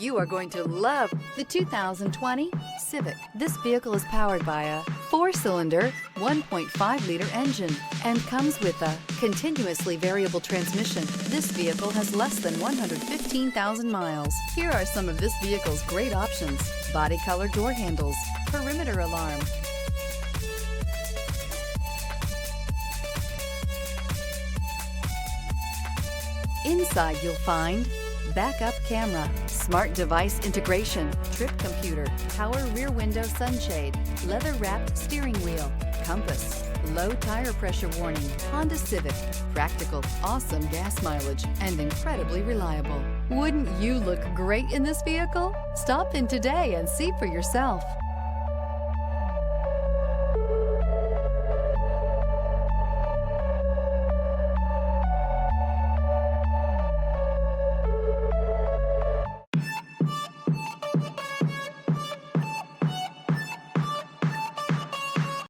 You are going to love the 2020 Civic. This vehicle is powered by a 4-cylinder, 1.5-liter engine and comes with a continuously variable transmission. This vehicle has less than 115,000 miles. Here are some of this vehicle's great options: body color door handles, perimeter alarm, inside you'll find backup camera, smart device integration, trip computer, power rear window sunshade, leather-wrapped steering wheel, compass, low tire pressure warning. Honda Civic, practical, awesome gas mileage, and incredibly reliable. Wouldn't you look great in this vehicle? Stop in today and see for yourself.